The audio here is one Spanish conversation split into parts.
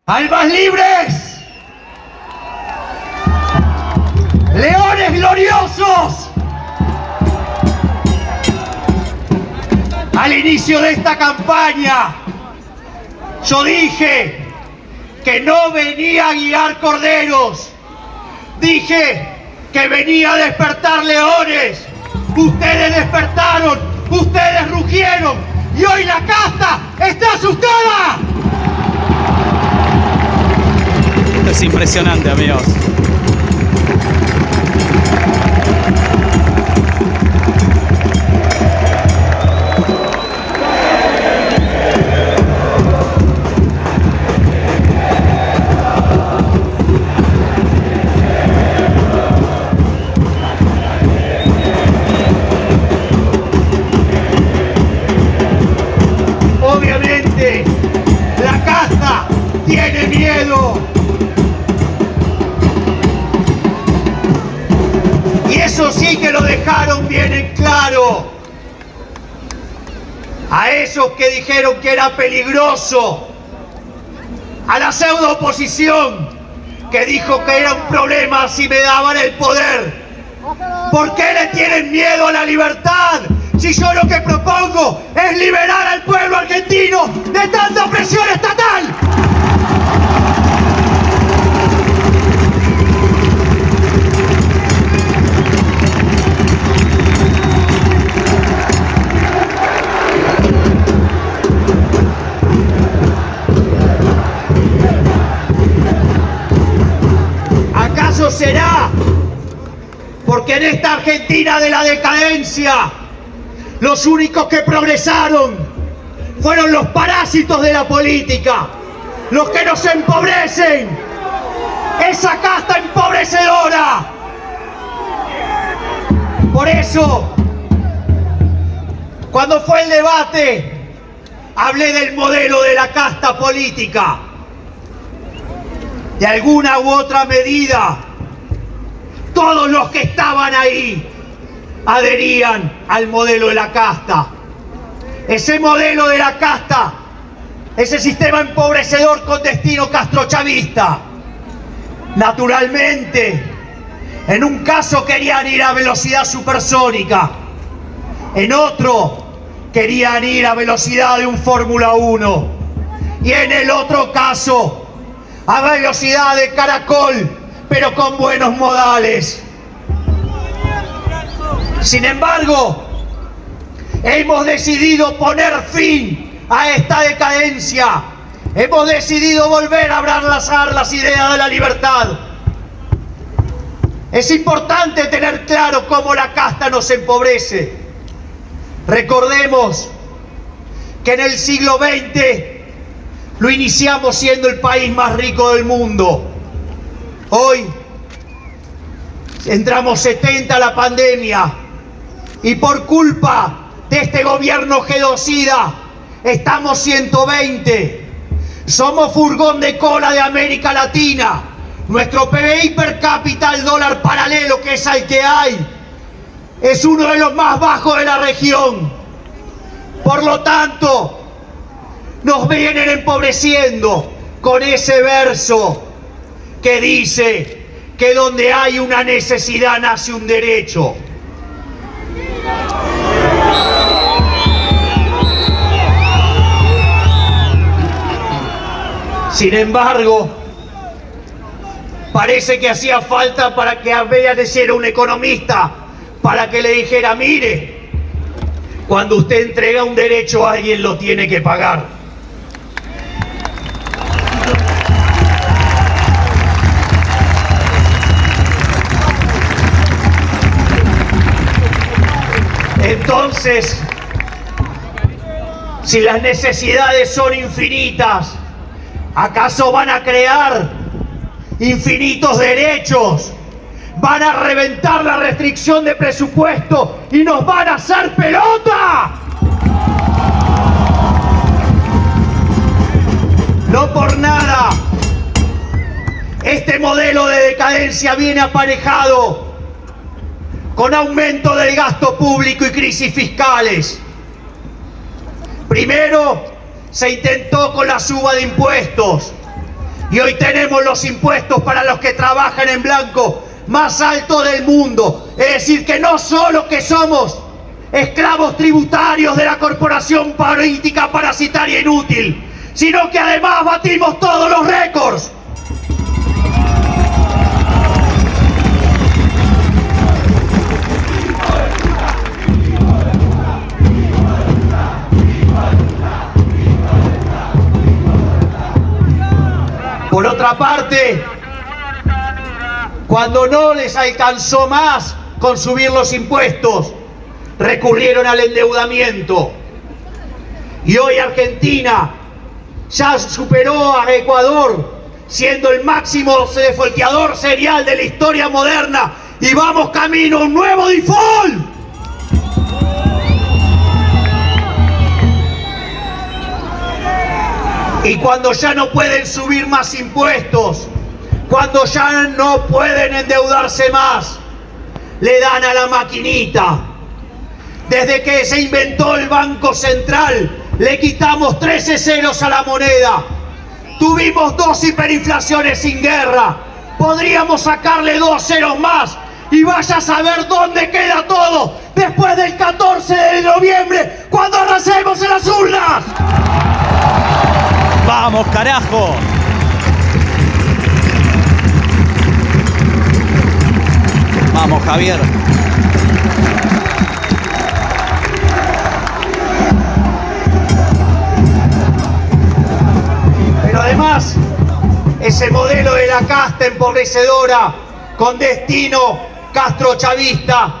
almas libres, leones gloriosos. Al inicio de esta campaña, yo dije que no venía a guiar corderos, dije que venía a despertar leones. Ustedes despertaron, ustedes rugieron y hoy la casta está asustada. Esto es impresionante, amigos. Obviamente, la casta tiene miedo. Y eso sí que lo dejaron bien en claro. A esos que dijeron que era peligroso. A la pseudo oposición que dijo que era un problema si me daban el poder. ¿Por qué le tienen miedo a la libertad? Si yo lo que propongo es liberar al pueblo argentino de tanta opresión estatal. ¿Acaso será porque en esta Argentina de la decadencia los únicos que progresaron fueron los parásitos de la política, los que nos empobrecen, esa casta empobrecedora? Por eso, cuando fue el debate, hablé del modelo de la casta política. De alguna u otra medida, todos los que estaban ahí adherían al modelo de la casta. Ese modelo de la casta, ese sistema empobrecedor con destino castrochavista. Naturalmente, en un caso querían ir a velocidad supersónica, en otro querían ir a velocidad de un Fórmula 1 y en el otro caso a velocidad de caracol, pero con buenos modales. Sin embargo, hemos decidido poner fin a esta decadencia. Hemos decidido volver a abrazar las ideas de la libertad. Es importante tener claro cómo la casta nos empobrece. Recordemos que en el siglo XX lo iniciamos siendo el país más rico del mundo. Hoy entramos 70 a la pandemia y por culpa de este gobierno genocida estamos 120. Somos furgón de cola de América Latina. Nuestro PBI per cápita, el dólar paralelo, que es el que hay, es uno de los más bajos de la región. Por lo tanto, nos vienen empobreciendo con ese verso que dice que donde hay una necesidad nace un derecho. Sin embargo, parece que hacía falta para que apareciera un economista para que le dijera: mire, cuando usted entrega un derecho a alguien lo tiene que pagar. Entonces, si las necesidades son infinitas, ¿acaso van a crear infinitos derechos? ¿Van a reventar la restricción de presupuesto y nos van a hacer pelota? No por nada, este modelo de decadencia viene aparejado con aumento del gasto público y crisis fiscales. Primero se intentó con la suba de impuestos, Y hoy tenemos los impuestos para los que trabajan en blanco más altos del mundo. Es decir, que no solo que somos esclavos tributarios de la corporación política parasitaria inútil, sino que además batimos todos los récords. Por otra parte, cuando no les alcanzó más con subir los impuestos, recurrieron al endeudamiento. Y hoy Argentina ya superó a Ecuador, siendo el máximo defolteador serial de la historia moderna, y vamos camino a un nuevo default. Y cuando ya no pueden subir más impuestos, cuando ya no pueden endeudarse más, le dan a la maquinita. Desde que se inventó el Banco Central, le quitamos 13 ceros a la moneda. Tuvimos 2 hiperinflaciones sin guerra. Podríamos sacarle 2 ceros más y vaya a saber dónde queda todo después del 14 de noviembre, cuando arrasemos en las urnas. ¡Vamos, carajo! Vamos, Javier. Pero además, ese modelo de la casta empobrecedora con destino castrochavista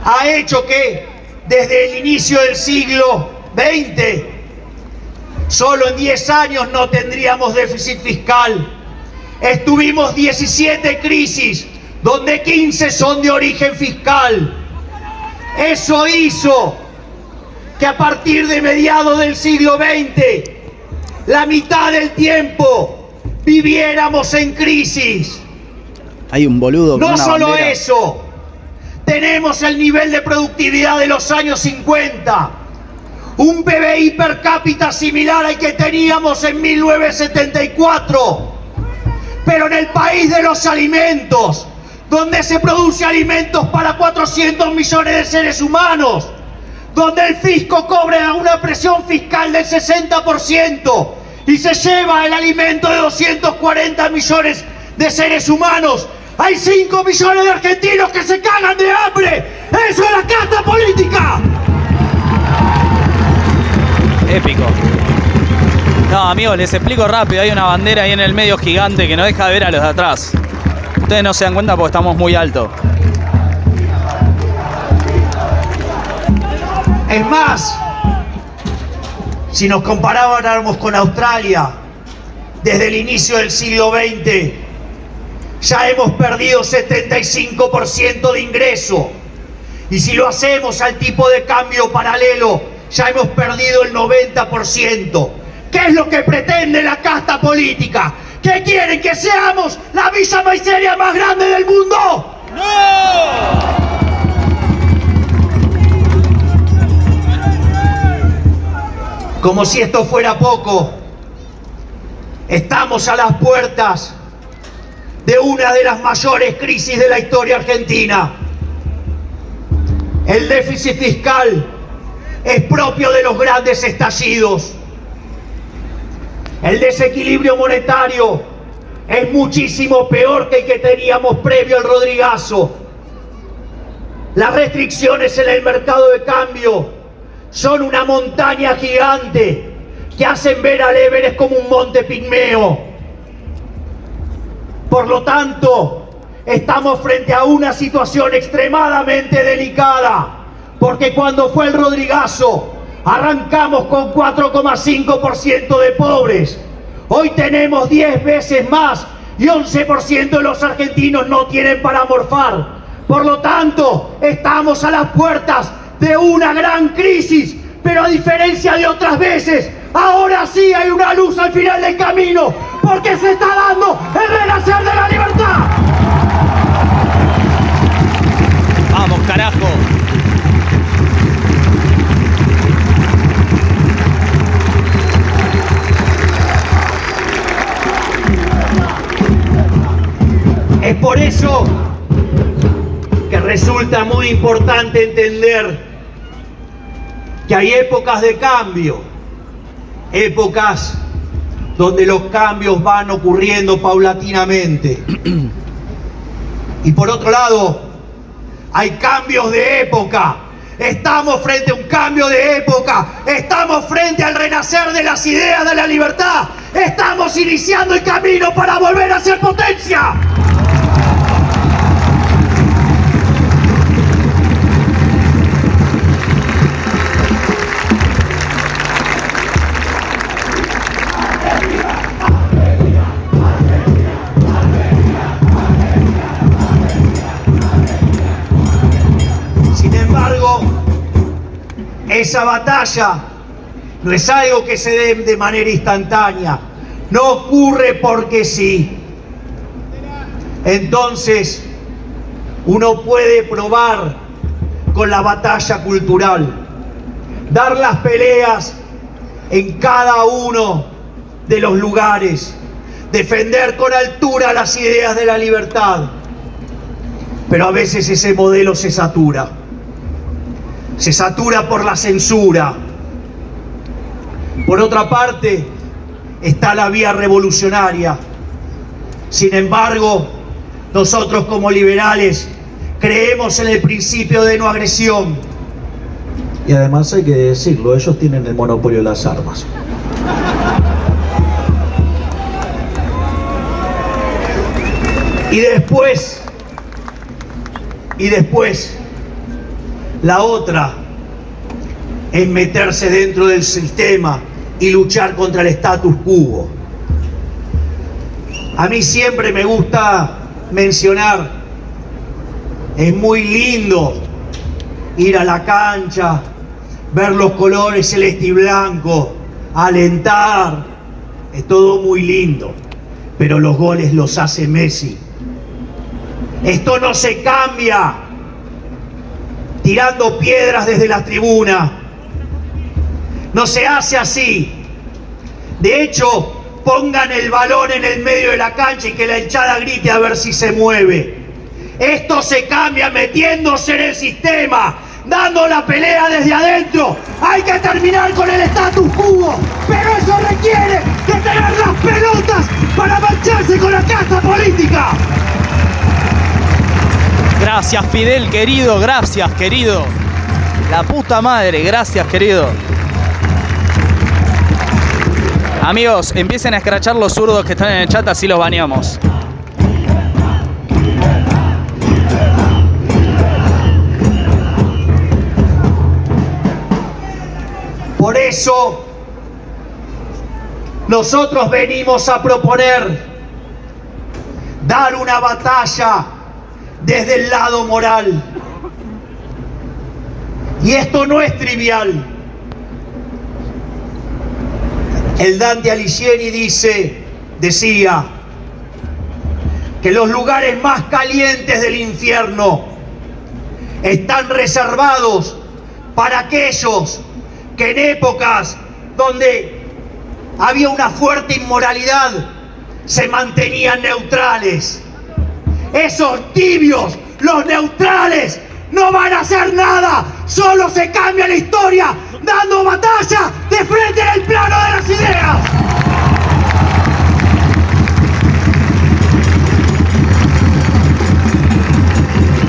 ha hecho que desde el inicio del siglo XX, solo en 10 años no tendríamos déficit fiscal. Estuvimos 17 crisis, donde 15 son de origen fiscal. Eso hizo que a partir de mediados del siglo XX, la mitad del tiempo, viviéramos en crisis. Hay un boludo con No una solo bandera. eso, tenemos el nivel de productividad de los años 50. Un PBI per cápita similar al que teníamos en 1974. Pero en el país de los alimentos, donde se produce alimentos para 400 millones de seres humanos, donde el fisco cobra una presión fiscal del 60% y se lleva el alimento de 240 millones de seres humanos, hay 5 millones de argentinos que se cagan de hambre. ¡Eso es la casta política! Épico. No, amigos, les explico rápido. Hay una bandera ahí en el medio gigante que no deja de ver a los de atrás. Ustedes no se dan cuenta porque estamos muy altos. Es más, si nos comparáramos con Australia, desde el inicio del siglo XX, ya hemos perdido 75% de ingreso. Y si lo hacemos al tipo de cambio paralelo, ya hemos perdido el 90%. ¿Qué es lo que pretende la casta política? ¿Qué quieren? ¿Que seamos la villa miseria más grande del mundo? ¡No! Como si esto fuera poco, estamos a las puertas de una de las mayores crisis de la historia argentina. El déficit fiscal es propio de los grandes estallidos. El desequilibrio monetario es muchísimo peor que el que teníamos previo al Rodrigazo. Las restricciones en el mercado de cambio son una montaña gigante que hacen ver al Everest como un monte pigmeo. Por lo tanto, estamos frente a una situación extremadamente delicada, porque cuando fue el Rodrigazo, arrancamos con 4,5% de pobres. Hoy tenemos 10 veces más y 11% de los argentinos no tienen para morfar. Por lo tanto, estamos a las puertas de una gran crisis, pero a diferencia de otras veces, ahora sí hay una luz al final del camino, porque se está dando el renacer de la libertad. ¡Vamos, carajo! por eso que resulta muy importante entender que hay épocas de cambio, épocas donde los cambios van ocurriendo paulatinamente. Y por otro lado, hay cambios de época. Estamos frente a un cambio de época. Estamos frente al renacer de las ideas de la libertad. Estamos iniciando el camino para volver a ser potencia. Esa batalla no es algo que se dé de manera instantánea, no ocurre porque sí. Entonces, uno puede probar con la batalla cultural, dar las peleas en cada uno de los lugares, defender con altura las ideas de la libertad. Pero a veces ese modelo se satura. Se satura por la censura. Por otra parte, está la vía revolucionaria. Sin embargo, nosotros como liberales creemos en el principio de no agresión. Y además hay que decirlo, ellos tienen el monopolio de las armas. Y después, la otra es meterse dentro del sistema y luchar contra el status quo. A mí siempre me gusta mencionar, es muy lindo ir a la cancha, ver los colores celeste y blanco, alentar, es todo muy lindo, pero los goles los hace Messi. Esto no se cambia tirando piedras desde la tribuna. No se hace así. De hecho, pongan el balón en el medio de la cancha y que la hinchada grite a ver si se mueve. Esto se cambia metiéndose en el sistema, dando la pelea desde adentro. Hay que terminar con el status quo, pero eso requiere de tener las pelotas para mancharse con la casta política. Gracias, Fidel, querido, gracias, querido. La puta madre, gracias, querido. Amigos, empiecen a escrachar los zurdos que están en el chat, así los baneamos. Por eso, nosotros venimos a proponer dar una batalla desde el lado moral. Y esto no es trivial. El Dante Alighieri decía que los lugares más calientes del infierno están reservados para aquellos que en épocas donde había una fuerte inmoralidad se mantenían neutrales. Esos tibios, los neutrales, no van a hacer nada, solo se cambia la historia dando batalla de frente en el plano de las ideas.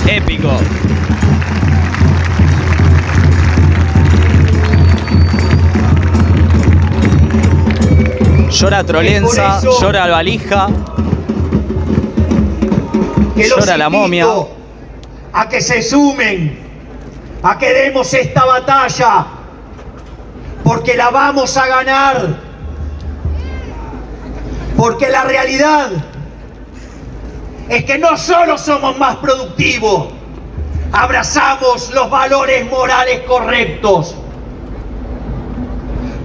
Épico. Llora Trolenza, llora Valija, llora la momia. A que se sumen, a que demos esta batalla, porque la vamos a ganar. Porque la realidad es que no solo somos más productivos, abrazamos los valores morales correctos.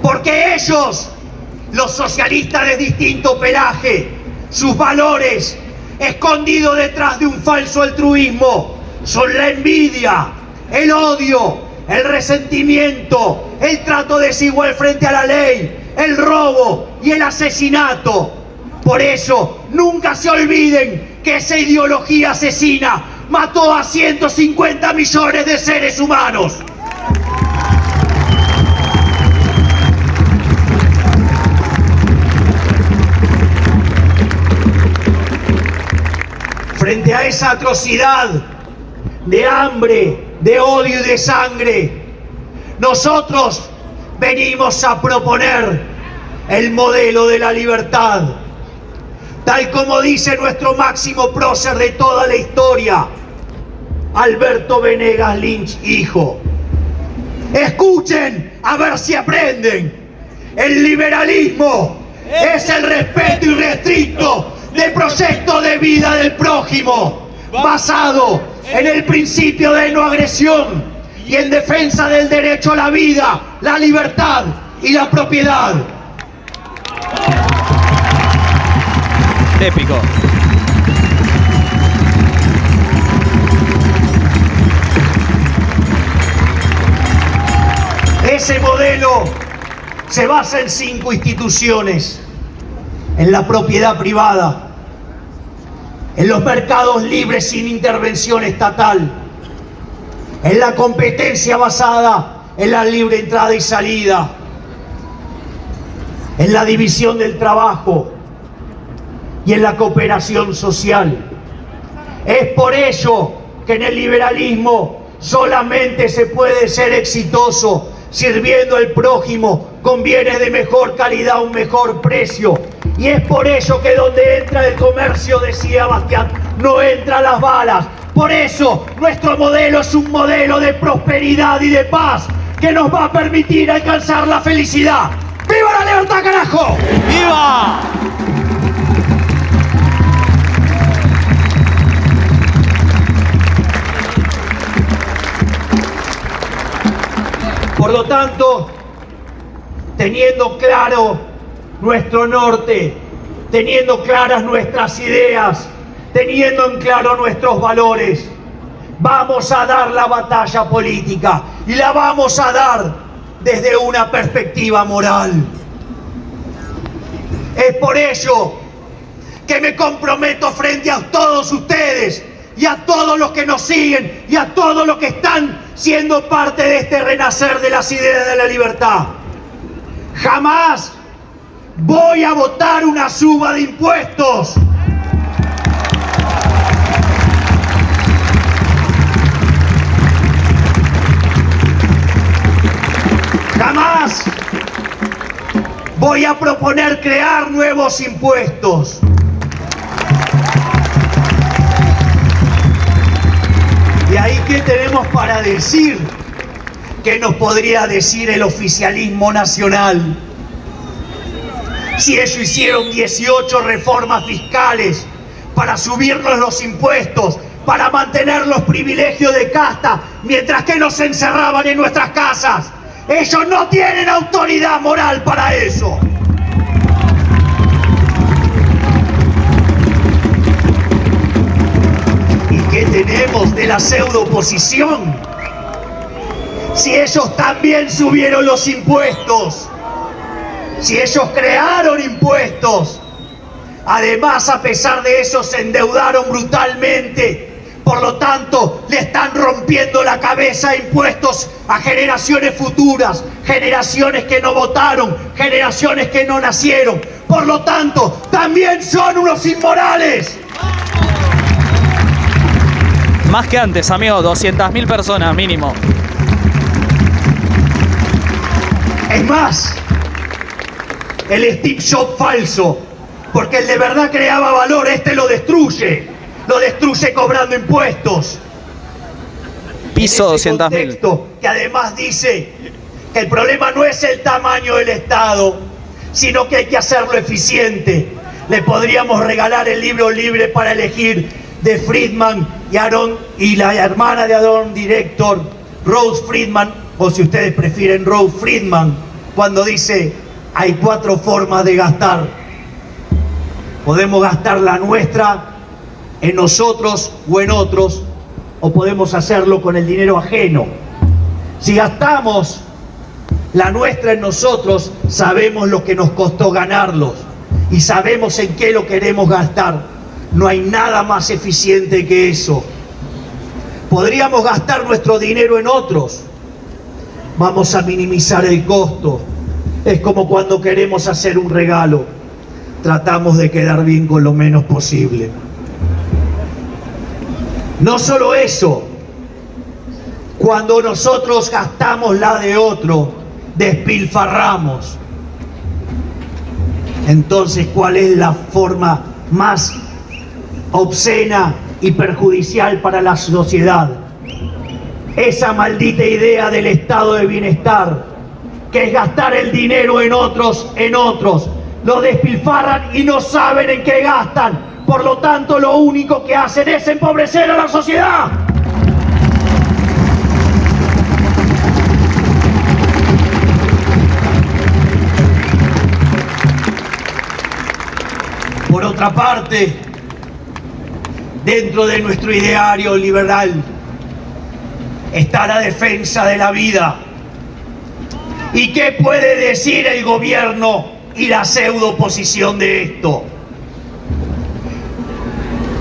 Porque ellos, los socialistas de distinto pelaje, sus valores, escondidos detrás de un falso altruismo, son la envidia, el odio, el resentimiento, el trato desigual frente a la ley, el robo y el asesinato. Por eso, nunca se olviden que esa ideología asesina mató a 150 millones de seres humanos. Frente a esa atrocidad de hambre, de odio y de sangre, nosotros venimos a proponer el modelo de la libertad, tal como dice nuestro máximo prócer de toda la historia, Alberto Venegas Lynch, hijo. Escuchen, a ver si aprenden. El liberalismo es el respeto irrestricto del proyecto de vida del prójimo, basado en el principio de no agresión y en defensa del derecho a la vida, la libertad y la propiedad. Épico. Ese modelo se basa en 5 instituciones: en la propiedad privada, en los mercados libres sin intervención estatal, en la competencia basada en la libre entrada y salida, en la división del trabajo y en la cooperación social. Es por ello que en el liberalismo solamente se puede ser exitoso sirviendo al prójimo con bienes de mejor calidad a un mejor precio. Y es por ello que donde entra el comercio, decía Bastián, no entran las balas. Por eso nuestro modelo es un modelo de prosperidad y de paz que nos va a permitir alcanzar la felicidad. ¡Viva la libertad, carajo! ¡Viva! Por lo tanto, teniendo claro nuestro norte, teniendo claras nuestras ideas, teniendo en claro nuestros valores, vamos a dar la batalla política y la vamos a dar desde una perspectiva moral. Es por ello que me comprometo frente a todos ustedes y a todos los que nos siguen y a todos los que están siendo parte de este renacer de las ideas de la libertad. Jamás voy a votar una suba de impuestos. Jamás voy a proponer crear nuevos impuestos. ¿Y ahí qué tenemos para decir? ¿Qué nos podría decir el oficialismo nacional? Si ellos hicieron 18 reformas fiscales para subirnos los impuestos, para mantener los privilegios de casta, mientras que nos encerraban en nuestras casas. Ellos no tienen autoridad moral para eso. ¿Y qué tenemos de la pseudo oposición? Si ellos también subieron los impuestos, si ellos crearon impuestos, además a pesar de eso se endeudaron brutalmente. Por lo tanto, le están rompiendo la cabeza a impuestos a generaciones futuras, generaciones que no votaron, generaciones que no nacieron. Por lo tanto, también son unos inmorales. Más que antes, amigo, 200.000 personas mínimo. Es más, el Steve Jobs falso, porque el de verdad creaba valor, este lo destruye cobrando impuestos. Piso 200.000. Contexto, que además dice que el problema no es el tamaño del Estado, sino que hay que hacerlo eficiente. Le podríamos regalar el libro Libre para Elegir de Friedman y la hermana de Aaron Director, Rose Friedman, o si ustedes prefieren Rose Friedman, cuando dice hay 4 formas de gastar. Podemos gastar la nuestra en nosotros o en otros, o podemos hacerlo con el dinero ajeno. Si gastamos la nuestra en nosotros, sabemos lo que nos costó ganarlos. y sabemos en qué lo queremos gastar. No hay nada más eficiente que eso. Podríamos gastar nuestro dinero en otros. Vamos a minimizar el costo. Es como cuando queremos hacer un regalo. Tratamos de quedar bien con lo menos posible. No solo eso, cuando nosotros gastamos la de otro, despilfarramos. Entonces, ¿cuál es la forma más obscena y perjudicial para la sociedad? Esa maldita idea del estado de bienestar, que es gastar el dinero en otros. Lo despilfarran y no saben en qué gastan. Por lo tanto, lo único que hacen es empobrecer a la sociedad. Por otra parte, dentro de nuestro ideario liberal está la defensa de la vida. ¿Y qué puede decir el gobierno y la pseudo oposición de esto?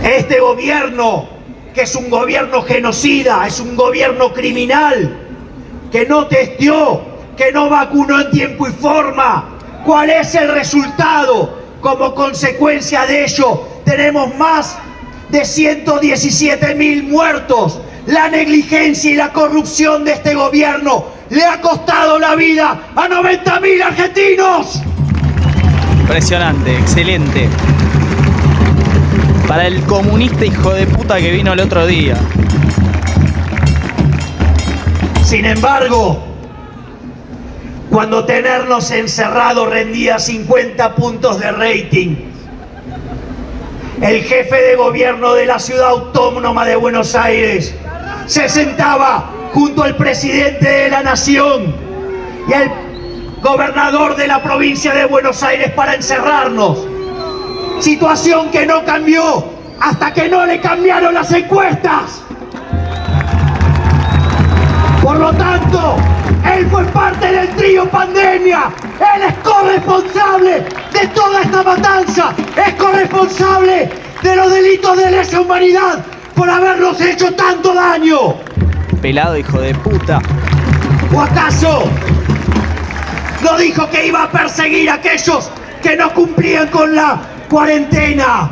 Este gobierno, que es un gobierno genocida, es un gobierno criminal, que no testeó, que no vacunó en tiempo y forma. ¿Cuál es el resultado? Como consecuencia de ello, tenemos más de 117.000 muertos. La negligencia y la corrupción de este gobierno le ha costado la vida a 90.000 argentinos. Impresionante, excelente. Para el comunista hijo de puta que vino el otro día. Sin embargo, cuando tenernos encerrados rendía 50 puntos de rating, el jefe de gobierno de la ciudad autónoma de Buenos Aires se sentaba junto al presidente de la nación y al gobernador de la provincia de Buenos Aires para encerrarnos. Situación que no cambió hasta que no le cambiaron las encuestas. Por lo tanto, él fue parte del trío pandemia. Él es corresponsable de toda esta matanza. Es corresponsable de los delitos de lesa humanidad por habernos hecho tanto daño. Pelado hijo de puta. ¿O acaso no dijo que iba a perseguir a aquellos que no cumplían con la cuarentena?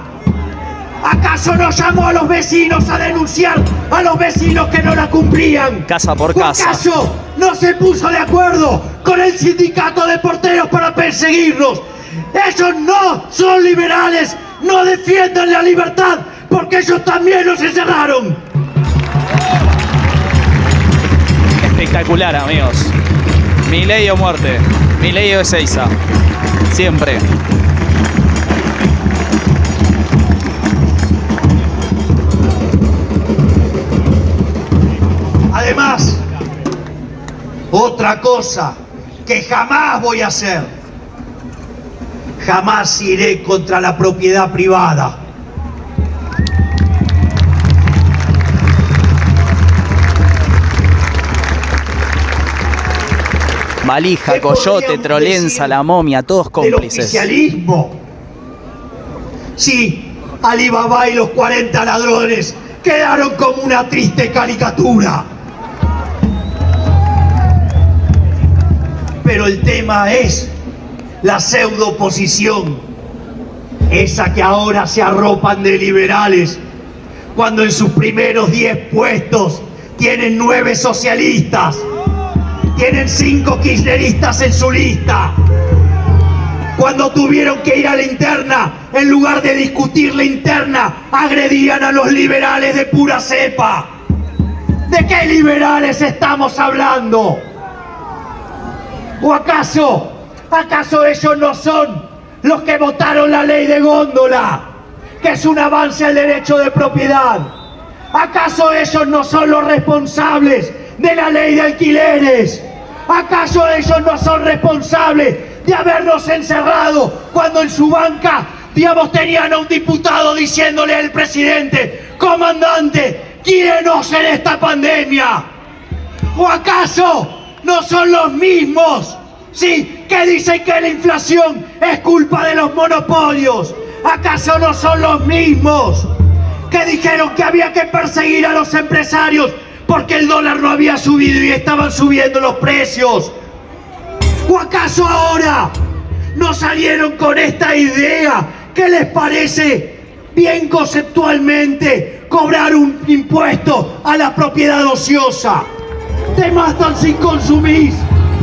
¿Acaso no llamó a los vecinos a denunciar a los vecinos que no la cumplían? Casa por ¿O casa. acaso no se puso de acuerdo con el sindicato de porteros para perseguirnos? Ellos no son liberales, no defienden la libertad, porque ellos también nos encerraron. Espectacular, amigos. Milei o muerte. Milei o Ezeiza. Siempre. Además, otra cosa que jamás voy a hacer, jamás iré contra la propiedad privada. Valija, Coyote, Trolenza, La Momia, todos cómplices. El oficialismo. Sí, Alibaba y los 40 ladrones quedaron como una triste caricatura. Pero el tema es la pseudo oposición, esa que ahora se arropan de liberales, cuando en sus primeros 10 puestos tienen 9 socialistas, tienen 5 kirchneristas en su lista. Cuando tuvieron que ir a la interna, en lugar de discutir la interna, agredían a los liberales de pura cepa. ¿De qué liberales estamos hablando? ¿O acaso ellos no son los que votaron la ley de góndola, que es un avance al derecho de propiedad? ¿Acaso ellos no son los responsables de la ley de alquileres? ¿Acaso ellos no son responsables de habernos encerrado cuando en su banca, digamos, tenían a un diputado diciéndole al presidente: comandante, guíenos en esta pandemia? ¿O acaso no son los mismos, sí, que dicen que la inflación es culpa de los monopolios. ¿Acaso no son los mismos que dijeron que había que perseguir a los empresarios porque el dólar no había subido y estaban subiendo los precios? ¿O acaso ahora no salieron con esta idea que les parece bien conceptualmente cobrar un impuesto a la propiedad ociosa? Te matan si consumís,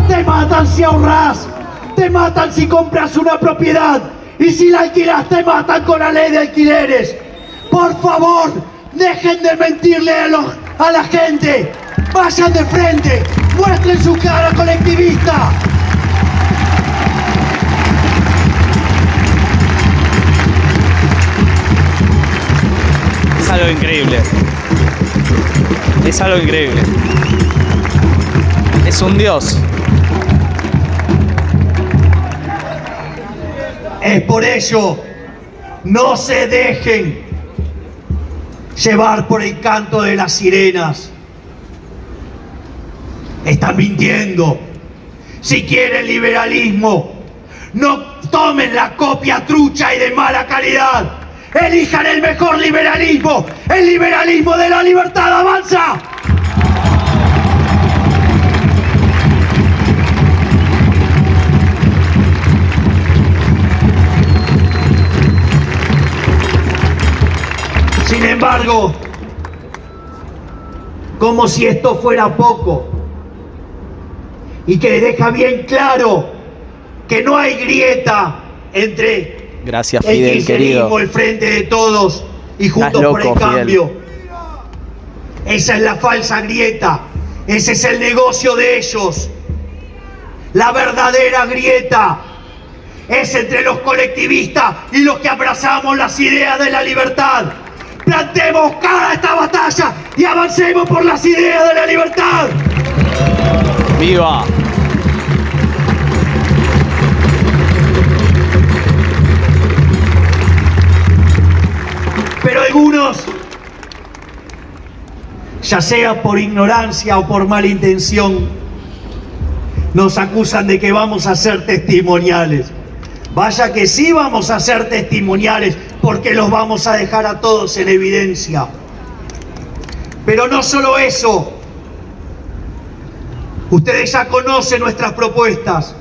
te matan si ahorrás, te matan si compras una propiedad y si la alquilás te matan con la ley de alquileres. Por favor, dejen de mentirle a la gente, vayan de frente, muestren su cara colectivista. Es algo increíble. Es algo increíble. Es un dios. Es por ello, no se dejen llevar por el canto de las sirenas. Están mintiendo. Si quieren liberalismo, no tomen la copia trucha y de mala calidad. Elijan el mejor liberalismo, el liberalismo de la libertad. ¡Avanza! Sin embargo, como si esto fuera poco, y que deja bien claro que no hay grieta entre Gracias, el Fidel, kirchnerismo, querido. el Frente de Todos y Estás Juntos por el loco, Cambio. Esa es la falsa grieta, ese es el negocio de ellos. La verdadera grieta es entre los colectivistas y los que abrazamos las ideas de la libertad. Plantemos cara a esta batalla y avancemos por las ideas de la libertad. ¡Viva! Pero algunos, ya sea por ignorancia o por mala intención, nos acusan de que vamos a ser testimoniales. Vaya que sí vamos a ser testimoniales, porque los vamos a dejar a todos en evidencia. Pero no solo eso. Ustedes ya conocen nuestras propuestas.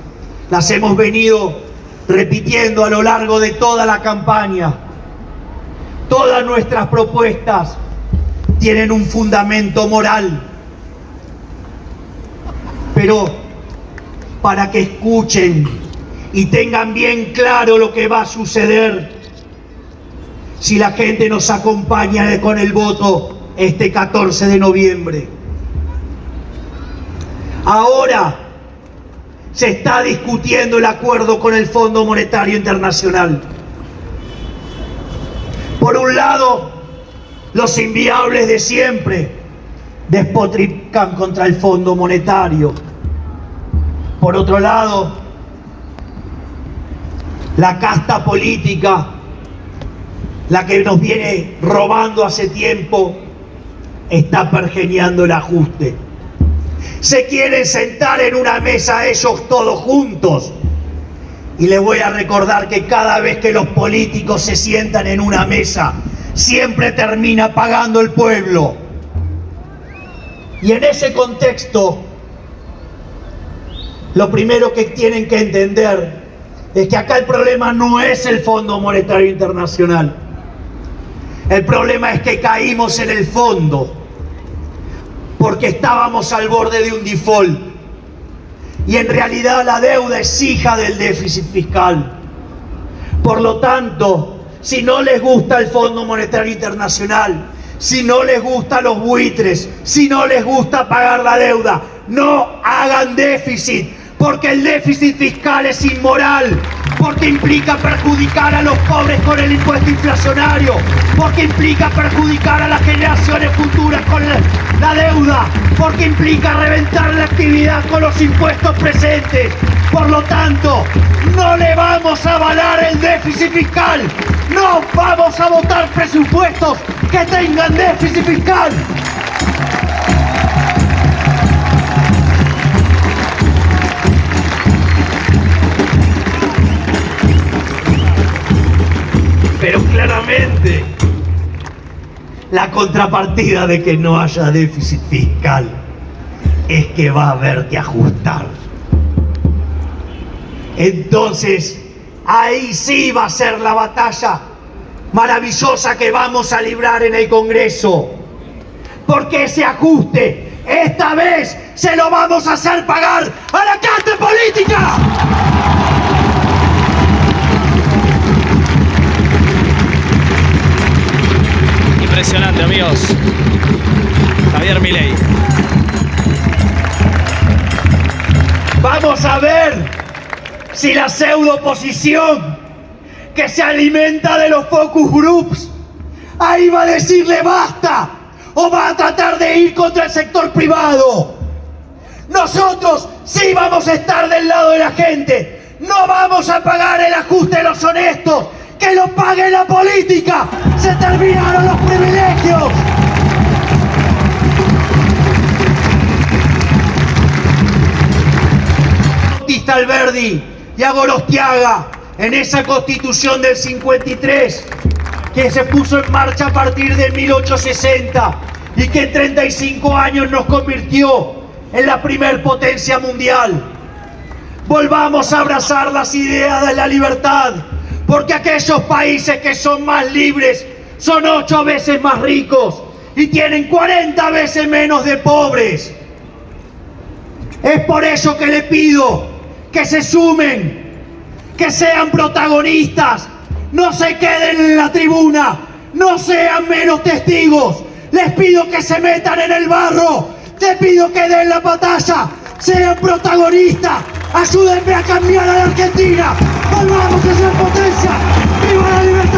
Las hemos venido repitiendo a lo largo de toda la campaña. Todas nuestras propuestas tienen un fundamento moral. Pero para que escuchen y tengan bien claro lo que va a suceder si la gente nos acompaña con el voto este 14 de noviembre. Ahora se está discutiendo el acuerdo con el Fondo Monetario Internacional. Por un lado, los inviables de siempre despotrican contra el Fondo Monetario. Por otro lado, la casta política, la que nos viene robando hace tiempo, está pergeñando el ajuste. Se quieren sentar en una mesa ellos todos juntos. Y les voy a recordar que cada vez que los políticos se sientan en una mesa, siempre termina pagando el pueblo. Y en ese contexto, lo primero que tienen que entender es que acá el problema no es el Fondo Monetario Internacional. El problema es que caímos en el fondo porque estábamos al borde de un default. Y en realidad la deuda es hija del déficit fiscal. Por lo tanto, si no les gusta el Fondo Monetario Internacional, si no les gustan los buitres, si no les gusta pagar la deuda, no hagan déficit. Porque el déficit fiscal es inmoral, porque implica perjudicar a los pobres con el impuesto inflacionario, porque implica perjudicar a las generaciones futuras con la deuda, porque implica reventar la actividad con los impuestos presentes. Por lo tanto, no le vamos a avalar el déficit fiscal, no vamos a votar presupuestos que tengan déficit fiscal. Pero claramente, la contrapartida de que no haya déficit fiscal es que va a haber que ajustar. Entonces, ahí sí va a ser la batalla maravillosa que vamos a librar en el Congreso. Porque ese ajuste, esta vez, se lo vamos a hacer pagar a la clase política. Impresionante, amigos. Javier Milei. Vamos a ver si la pseudo oposición que se alimenta de los focus groups ahí va a decirle basta o va a tratar de ir contra el sector privado. Nosotros sí vamos a estar del lado de la gente. No vamos a pagar el ajuste de los honestos. ¡Que lo pague la política! ¡Se terminaron los privilegios! Bautista Alberdi y a Gorostiaga en esa constitución del 53 que se puso en marcha a partir de 1860 y que en 35 años nos convirtió en la primer potencia mundial. Volvamos a abrazar las ideas de la libertad, porque aquellos países que son más libres son 8 veces más ricos y tienen 40 veces menos de pobres. Es por eso que le pido que se sumen, que sean protagonistas, no se queden en la tribuna, no sean menos testigos. Les pido que se metan en el barro, les pido que den la batalla, sean protagonistas, ayúdenme a cambiar a la Argentina. Volvamos a ser potencia. ¡Viva la libertad!